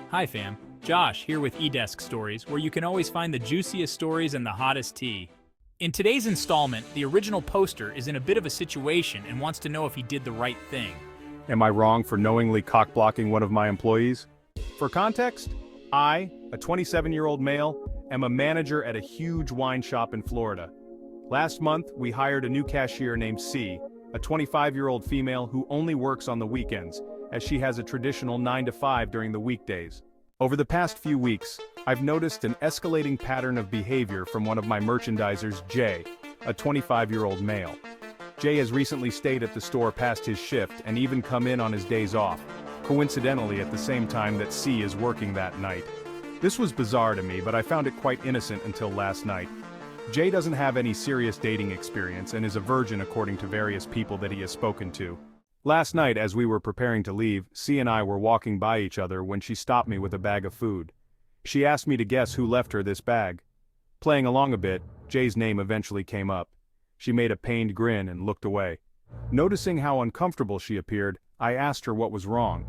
Hi fam, Josh here with eDesk Stories, where you can always find the juiciest stories and the hottest tea. In today's installment, the original poster is in a bit of a situation and wants to know if he did the right thing. Am I wrong for knowingly cockblocking one of my employees? For context, I, a 27-year-old male, am a manager at a huge wine shop in Florida. Last month, we hired a new cashier named C, a 25-year-old female who only works on the weekends, as she has a traditional 9 to 5 during the weekdays. Over the past few weeks, I've noticed an escalating pattern of behavior from one of my merchandisers, Jay, a 25-year-old male. Jay has recently stayed at the store past his shift and even come in on his days off, coincidentally at the same time that C is working that night. This was bizarre to me, but I found it quite innocent until last night. Jay doesn't have any serious dating experience and is a virgin according to various people that he has spoken to. Last night, as we were preparing to leave, C and I were walking by each other when she stopped me with a bag of food. She asked me to guess who left her this bag. Playing along a bit, Jay's name eventually came up. She made a pained grin and looked away. Noticing how uncomfortable she appeared, I asked her what was wrong.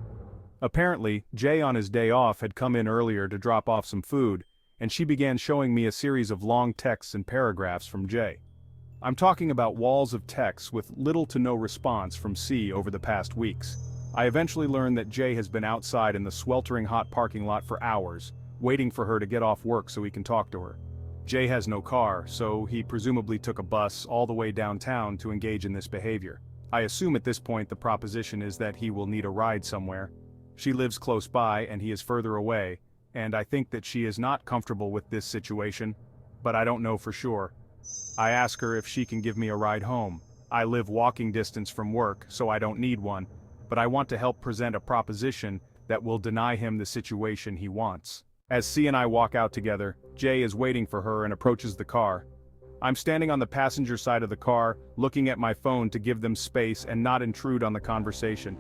Apparently, Jay on his day off had come in earlier to drop off some food, and she began showing me a series of long texts and paragraphs from Jay. I'm talking about walls of texts with little to no response from C over the past weeks. I eventually learned that Jay has been outside in the sweltering hot parking lot for hours, waiting for her to get off work so he can talk to her. Jay has no car, so he presumably took a bus all the way downtown to engage in this behavior. I assume at this point the proposition is that he will need a ride somewhere. She lives close by and he is further away, and I think that she is not comfortable with this situation, but I don't know for sure. I ask her if she can give me a ride home. I live walking distance from work, so I don't need one, but I want to help present a proposition that will deny him the situation he wants. As C and I walk out together, Jay is waiting for her and approaches the car. I'm standing on the passenger side of the car, looking at my phone to give them space and not intrude on the conversation.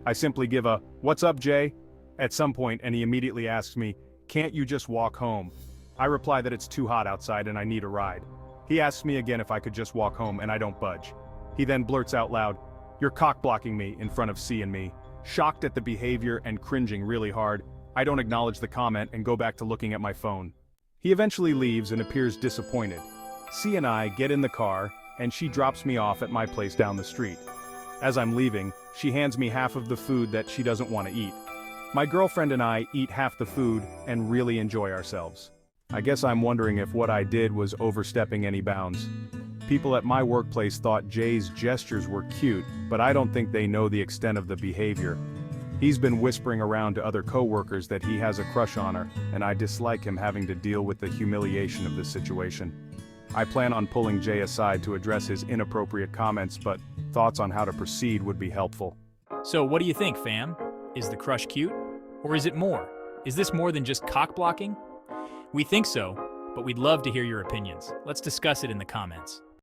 I simply give a, "What's up, Jay?" at some point, and he immediately asks me, "Can't you just walk home?" I reply that it's too hot outside and I need a ride. He asks me again if I could just walk home, and I don't budge. He then blurts out loud, "You're cock-blocking me," in front of C and me. Shocked at the behavior and cringing really hard, I don't acknowledge the comment and go back to looking at my phone. He eventually leaves and appears disappointed. C and I get in the car, and she drops me off at my place down the street. As I'm leaving, she hands me half of the food that she doesn't want to eat. My girlfriend and I eat half the food and really enjoy ourselves. I guess I'm wondering if what I did was overstepping any bounds. People at my workplace thought Jay's gestures were cute, but I don't think they know the extent of the behavior. He's been whispering around to other coworkers that he has a crush on her, and I dislike him having to deal with the humiliation of this situation. I plan on pulling Jay aside to address his inappropriate comments, but thoughts on how to proceed would be helpful. So what do you think, fam? Is the crush cute? Or is it more? Is this more than just cock blocking? We think so, but we'd love to hear your opinions. Let's discuss it in the comments.